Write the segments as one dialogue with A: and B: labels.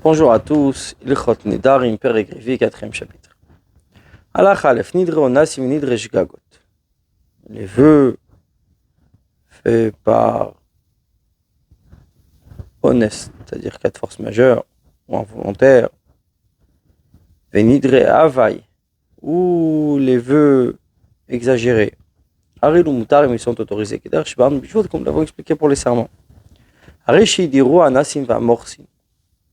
A: Bonjour à tous, Ilchot Nedarim, Perek Revi, 4e chapitre. Halach Aleph, Nidre Onas, Nidre Shgagot. Les vœux faits par honnête, c'est-à-dire 4 forces majeures ou involontaires. Venidre Havai, ou les vœux exagérés. Haril ou Mutarim, ils sont autorisés. Kedar Shban Bishvot, comme nous l'avons expliqué pour les serments. Harishi Diru Anasim va Morsin.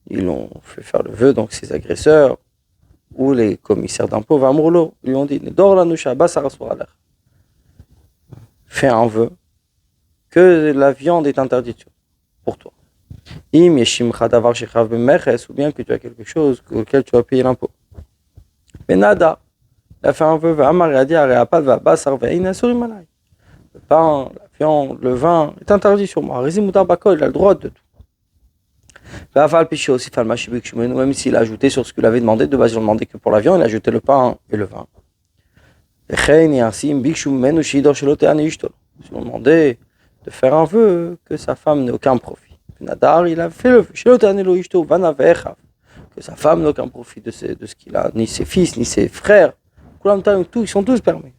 A: Ils l'ont fait faire le vœu, donc ces agresseurs ou les commissaires d'impôts Vamroulo, ils lui ont dit fais un vœu que la viande est interdite pour toi. Ou bien que tu as quelque chose auquel tu vas payer l'impôt. Mais nada, il a fait un vœu, le pain, la viande, le vin est interdit sur moi. Il a le droit de tout. Même s'il a ajouté sur ce qu'il avait demandé, de base il a demandé que pour la viande, il a ajouté le pain et le vin. Ils ont demandé de faire un vœu que sa femme n'ait aucun profit. Nadar, il a fait le vœu que sa femme n'ait aucun profit de ce qu'il a, ni ses fils, ni ses frères. Ils sont tous permis.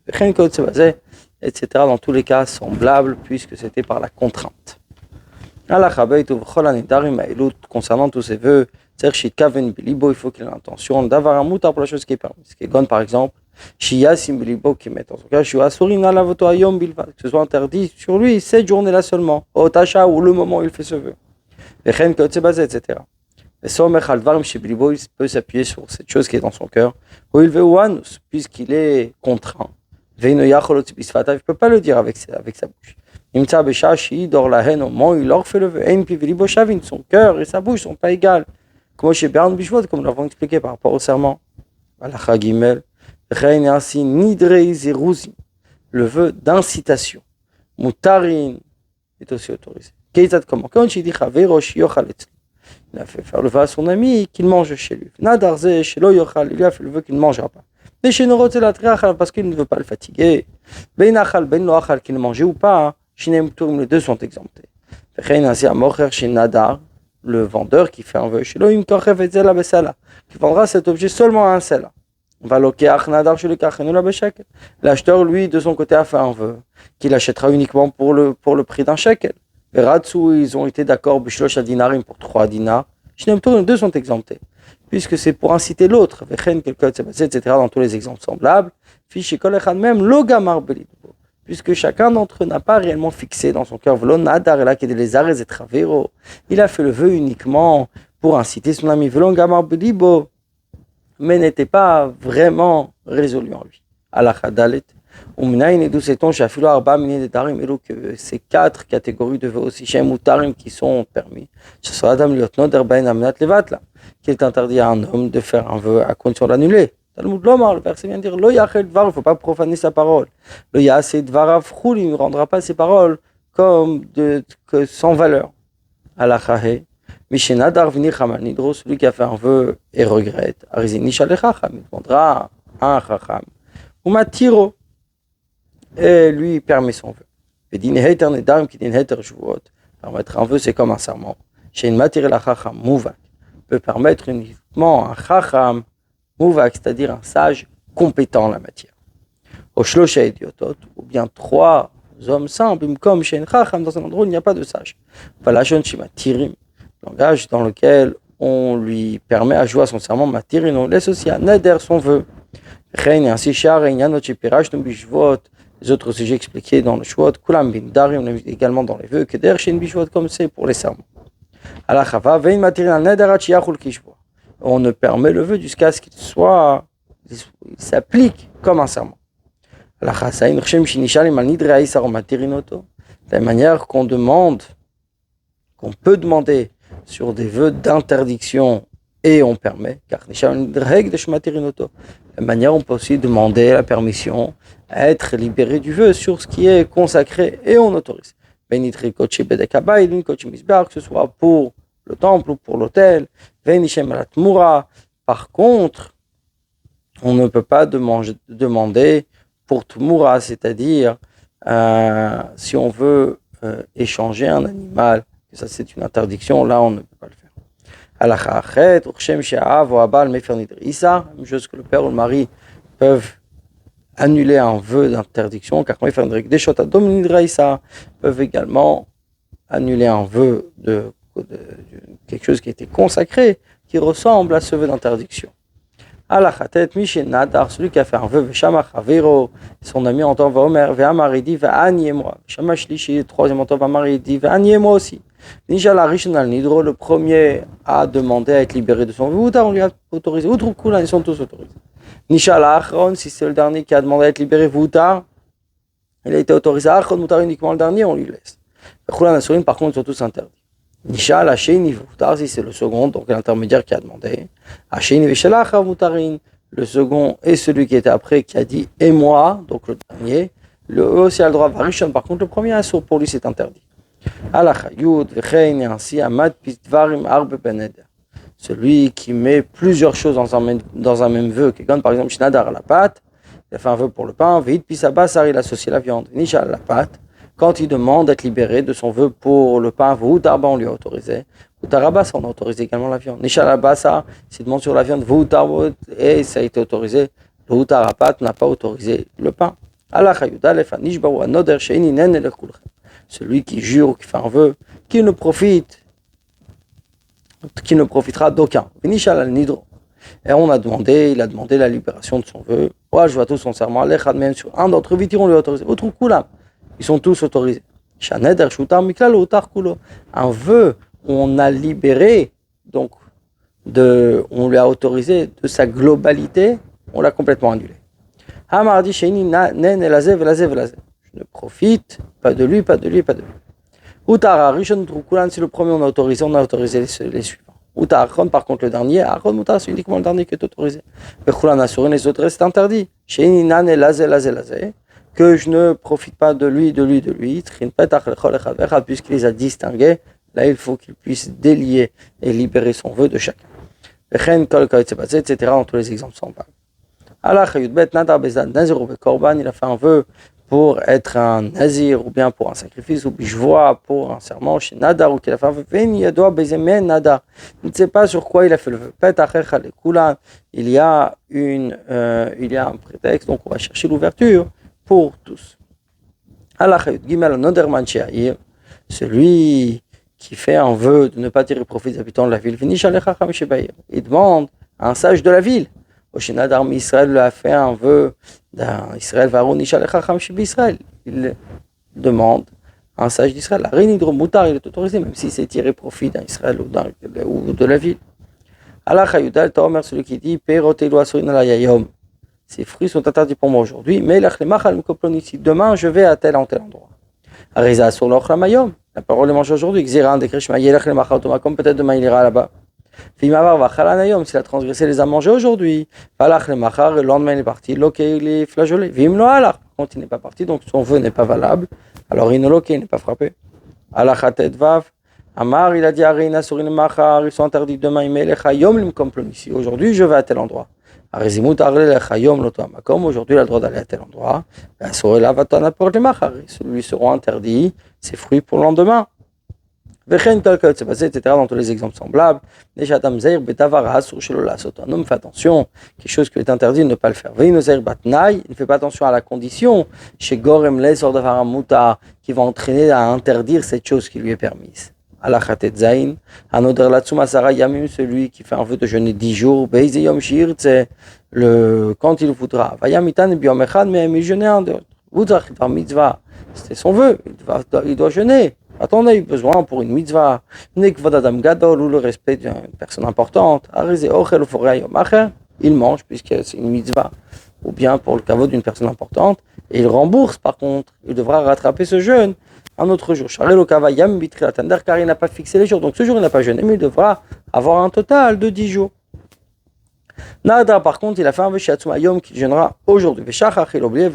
A: Etc. Dans tous les cas semblables, puisque c'était par la contrainte. Concernant tous ces vœux, il faut qu'il ait l'intention d'avoir un moutar pour la chose qui est permise. Ce qui est par exemple, que ce soit interdit sur lui cette journée-là seulement, ou le moment où il fait ce vœu. Etc. Il peut s'appuyer sur cette chose qui est dans son cœur, puisqu'il est contraint. Il ne peut pas le dire avec sa bouche. Au moment où il leur fait le vœu, son cœur et sa bouche ne sont pas égales. Comme nous l'avons expliqué par rapport au serment. Le vœu d'incitation. Mutarin est aussi autorisé. Comment? Quand il dit il a fait faire le vœu à son ami qu'il mange chez lui. Il a fait le vœu qu'il ne mangera pas. Parce qu'il ne veut pas le fatiguer. Qu'il ne mangeait ou pas. Les deux sont exemptés. Le vendeur qui fait un vœu, qui vendra cet objet seulement à un seul. L'acheteur, lui, de son côté, a fait un vœu qu'il achètera uniquement pour le prix d'un shekel. Ils ont été d'accord pour 3 dinars. Les deux sont exemptés. Puisque c'est pour inciter l'autre, etc. Dans tous les exemples semblables. Puisque chacun d'entre eux n'a pas réellement fixé dans son cœur, il a fait le vœu uniquement pour inciter son ami, mais n'était pas vraiment résolu en lui. Que ces 4 catégories de vœux aussi, qui sont permis, ce sera qu'il est interdit à un homme de faire un vœu à condition d'annuler. Le verset vient de dire il ne faut pas profaner sa parole. Il ne rendra pas ses paroles comme sans valeur. Celui qui a fait un vœu et regrette. Il demandera un chacham. Et lui permet son vœu. Permettre un vœu, c'est comme un serment. Peut permettre uniquement un chacham. C'est-à-dire un sage compétent en la matière. Ou bien 3 hommes simples, comme chez un chacham, dans un endroit où il n'y a pas de sage. Langage dans lequel on lui permet à jouer à son serment, matirin, on laisse aussi à neder son vœu. Les autres sujets expliqués dans le Shvot, Kulam bin Darim, également dans les vœux, que der chez une bishvot comme c'est pour les serments. On ne permet le vœu jusqu'à ce qu'il s'applique comme un serment. De la manière qu'on peut demander sur des vœux d'interdiction et on permet, car de la manière on peut aussi demander la permission à être libéré du vœu sur ce qui est consacré et on autorise. Que ce soit pour le temple ou pour l'autel. Par contre, on ne peut pas demander pour Tmoura, c'est-à-dire si on veut échanger un animal, ça c'est une interdiction, là on ne peut pas le faire. Halakha achet, uchem she'av ou abal mefer nidre issa, même chose que le père ou le mari peuvent annuler un vœu d'interdiction, car mefer nidre kdeshot adom nidre issa, peuvent également annuler un vœu de quelque chose qui a été consacré, qui ressemble à ce vœu d'interdiction. Alachatet Miché Nadar, celui qui a fait un vœu, Veshamach Avero, son ami entend Vaomer, Ve'amar, il dit Ve'anié-moi. Shamash Lishi, troisième entend Vamar, il dit Ve'anié-moi aussi. Nijal Arishonal Nidro, le premier a demandé à être libéré de son vœu, on lui a autorisé. Outroukoulan, ils sont tous autorisés. Nishal Achron, si c'est le dernier qui a demandé à être libéré, Voutar, il a été autorisé. Achron, Moutar uniquement le dernier, on lui laisse. Koulan Asurin, par contre, ils sont tous interdits. Nishal Hasheni Voutar, si c'est le second, donc l'intermédiaire qui a demandé. Hasheni Veshalach Moutarin, le second et celui qui était après qui a dit et moi, donc le dernier. Eux aussi a le droit. Varishon, par contre, le premier assour, pour lui c'est interdit. Alacha Yud Vechein, et ainsi Amad Pitvarim Arbe Beneder. Celui qui met plusieurs choses dans un même vœu, qui donne par exemple Shinadar à la pâte, il a fait un vœu pour le pain, Veit Pisabasar, il associe la viande, Nishal à la pâte. Quand il demande d'être libéré de son vœu pour le pain, Voutarba, on lui a autorisé. Voutarabasa, on a autorisé également la viande. Nishalabasa, s'il demande sur la viande, Voutarba, et ça a été autorisé. Le Voutarapat n'a pas autorisé le pain. Celui qui jure ou qui fait un vœu, qui ne profitera d'aucun. Et on a demandé, il a demandé la libération de son vœu. Je vois tout son serment. Sur un d'entre eux, on lui a autorisé. Autre coup là. Ils sont tous autorisés. Un vœu où on a libéré, donc on lui a autorisé de sa globalité, on l'a complètement annulé. Je ne profite pas de lui, pas de lui, pas de lui. Si le premier on a autorisé les suivants. Par contre le dernier, c'est uniquement le dernier qui est autorisé. Les autres c'est interdit. Que je ne profite pas de lui, puisqu'il les a distingués, là il faut qu'il puisse délier et libérer son vœu de chacun. Etc. Dans tous les exemples semblables. Il a fait un vœu pour être un nazir, ou bien pour un sacrifice, ou bishvoa, pour un serment chez Nadar, ou qu'il a fait un vœu, il ne sait pas sur quoi il a fait le vœu. Il y a un prétexte, donc on va chercher l'ouverture pour tous. Celui qui fait un vœu de ne pas tirer profit des habitants de la ville, il demande à un sage de la ville. Israël a fait un vœu d'Israël, il demande à un sage d'Israël, la reine hydromoutar, il est autorisé, même si c'est tirer profit d'un Israël ou de la ville. Celui qui dit, ces fruits sont interdits pour moi aujourd'hui, mais demain je vais à tel endroit. La parole est mangée aujourd'hui, peut-être demain il ira là-bas. S'il a transgressé, les a mangés aujourd'hui. Le lendemain il est parti, il est flageolé. Quand il n'est pas parti, donc son vœu n'est pas valable, alors il n'est pas frappé. Amar, il a dit ils sont interdits demain, aujourd'hui je vais à tel endroit. Aujourd'hui il a le droit d'aller à tel endroit. Lui seront interdits ses fruits pour le lendemain. Etc. Dans tous les exemples semblables. Un homme fait attention, quelque chose qui est interdit de ne pas le faire. Il ne fait pas attention à la condition chez Gorem qui va entraîner à interdire cette chose qui lui est permise. Celui qui fait un vœu de jeûner 10 jours, quand il voudra. Il jeûner un d'autre. C'était son vœu, il doit jeûner. Attends, on a eu besoin pour une mitzvah, ou le respect d'une personne importante. Il mange, puisque c'est une mitzvah, ou bien pour le caveau d'une personne importante, et il rembourse par contre, il devra rattraper ce jeûne un autre jour. Car il n'a pas fixé les jours, donc ce jour il n'a pas jeûné, mais il devra avoir un total de 10 jours. Nada, par contre, il a fait un veshiatsum ayom qui jeûnera aujourd'hui. Il a oublié,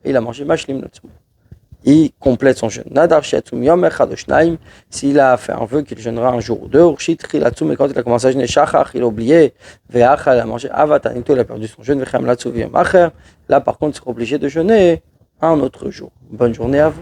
A: il a mangé mashlim natsum. Il complète son jeûne. Nadar shiatsum yom echad shnaim, s'il a fait un vœu qu'il jeûnera un jour ou deux. Urshit chilatsum, et quand il a commencé à jeûner shachach, il a oublié, ve'achal, il a mangé avatanito, il a perdu son jeûne, vechem latsu yom acher. Là, par contre, il sera obligé de jeûner un autre jour. Bonne journée à vous.